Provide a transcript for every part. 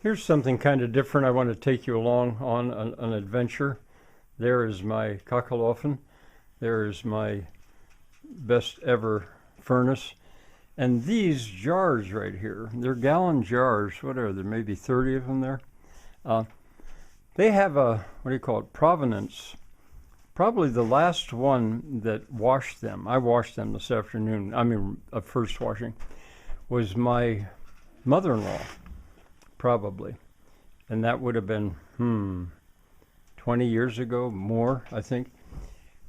Here's something kind of different. I want to take you along on an adventure. There is my Kachelofen. There is my best ever furnace. And these jars right here, they're gallon jars. What are there? Maybe 30 of them there. They have a, what do you call it, provenance. Probably the last one that washed them, I washed them this afternoon, I mean a first washing, was my mother-in-law, probably. And that would have been, 20 years ago, more, I think.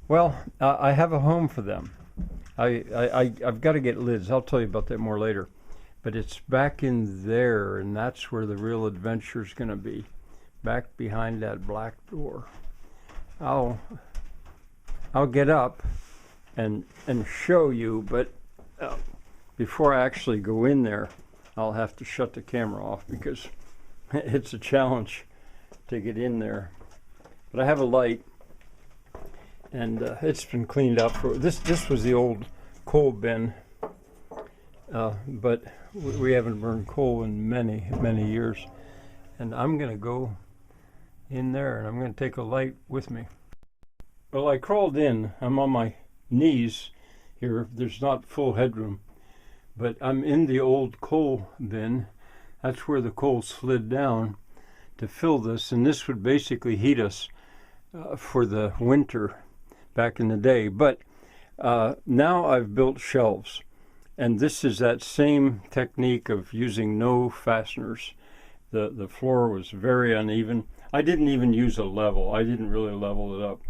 Well, I have a home for them. I've got to get lids. I'll tell you about that more later. But it's back in there, and that's where the real adventure is going to be. Back behind that black door. I'll get up and show you, but before I actually go in there, I'll have to shut the camera off because it's a challenge to get in there. But I have a light, and it's been cleaned up. This was the old coal bin, but we haven't burned coal in many, many years. And I'm going to go in there, and I'm going to take a light with me. Well, I crawled in. I'm on my knees here. There's not full headroom, but I'm in the old coal bin. That's where the coal slid down to fill this, and this would basically heat us for the winter back in the day. But now I've built shelves, and this is that same technique of using no fasteners. The floor was very uneven. I didn't even use a level. I didn't really level it up.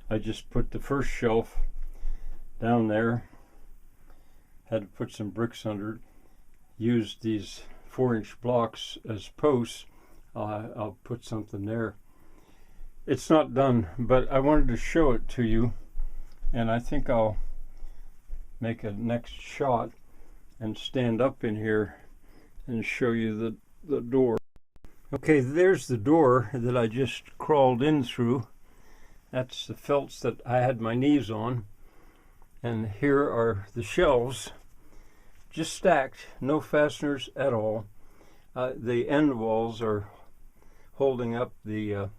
I just put the first shelf down there, had to put some bricks under it, used these 4-inch blocks as posts. I'll put something there. It's not done, but I wanted to show it to you, and I think I'll make a next shot and stand up in here and show you the door. Okay, there's the door that I just crawled in through. That's the felts that I had my knees on. And here are the shelves, just stacked, no fasteners at all. The end walls are holding up the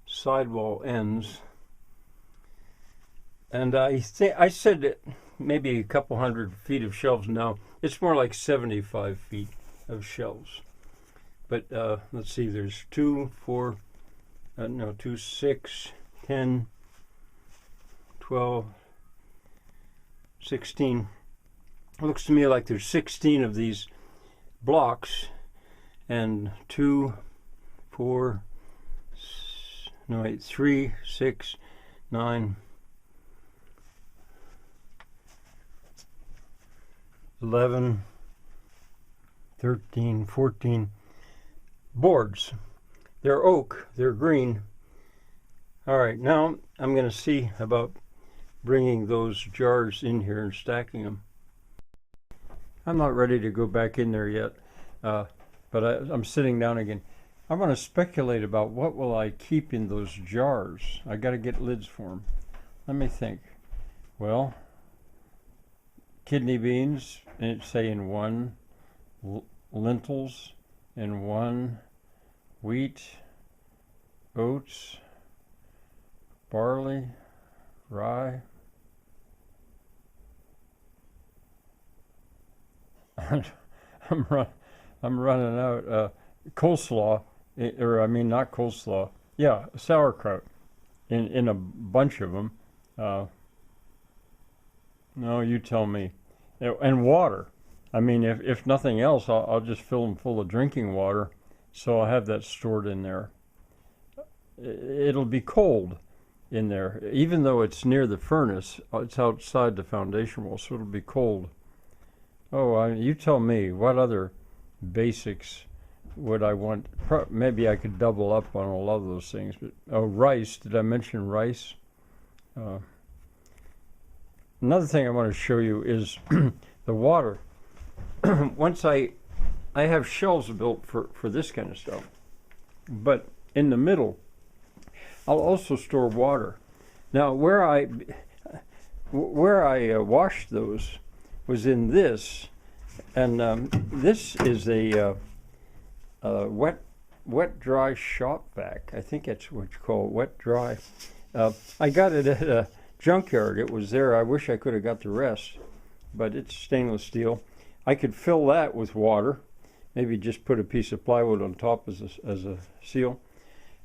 sidewall ends. And I said that maybe a couple 100 feet of shelves now. It's more like 75 feet of shelves. But let's see, there's 2, 6, 10, 12, 16. It looks to me like there's 16 of these blocks, and 3, 6, 9, 11, 13, 14 boards. They're oak, they're green. All right, now I'm going to see about bringing those jars in here and stacking them. I'm not ready to go back in there yet, but I'm sitting down again. I want to speculate about what will I keep in those jars. I got to get lids for them. Let me think. Well, kidney beans, say in one, lentils in one, wheat, oats, barley, rye. I'm running out. Coleslaw, or I mean not coleslaw. Yeah, sauerkraut in a bunch of them. No, you tell me. And water. I mean, if nothing else, I'll just fill them full of drinking water, so I'll have that stored in there. It'll be cold in there, even though it's near the furnace. It's outside the foundation wall, so it'll be cold. Oh, you tell me, what other basics would I want? Maybe I could double up on a lot of those things. But rice. Did I mention rice? Another thing I want to show you is the water. Once I have shelves built for this kind of stuff, but in the middle, I'll also store water. Now, where I washed those was in this, and this is a wet wet dry shop vac. I think that's what you call it, wet dry. I got it at a junkyard. It was there. I wish I could have got the rest, but it's stainless steel. I could fill that with water, maybe just put a piece of plywood on top as a seal.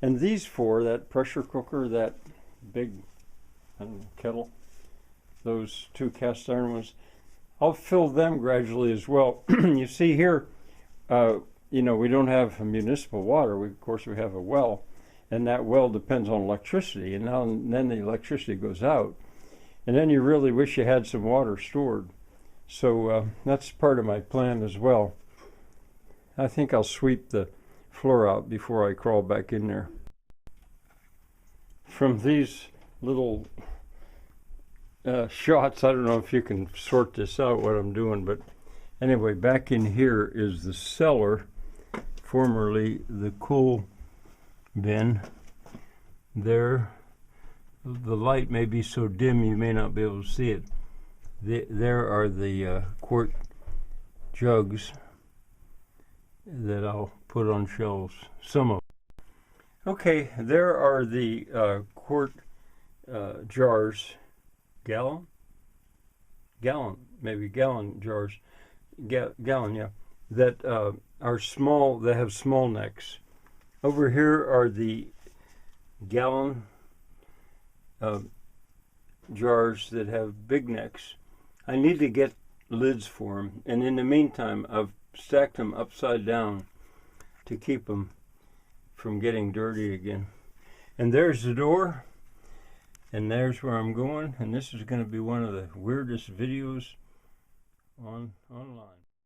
And these four, that pressure cooker, that big, I don't know, kettle, those two cast iron ones, I'll fill them gradually as well. You see here, you know, we don't have municipal water. Of course, we have a well, and that well depends on electricity. And now and then the electricity goes out, and then you really wish you had some water stored. So that's part of my plan as well. I think I'll sweep the floor out before I crawl back in there. From these little shots, I don't know if you can sort this out, what I'm doing, but anyway, back in here is the cellar, formerly the coal bin. There, the light may be so dim you may not be able to see it. There are the quart jugs that I'll put on shelves, some of them. Okay, there are the quart jars, gallon jars, gallon, yeah, that are small, they have small necks. Over here are the gallon jars that have big necks. I need to get lids for them, and in the meantime I've stacked them upside down to keep them from getting dirty again. And there's the door, and there's where I'm going, and this is going to be one of the weirdest videos online.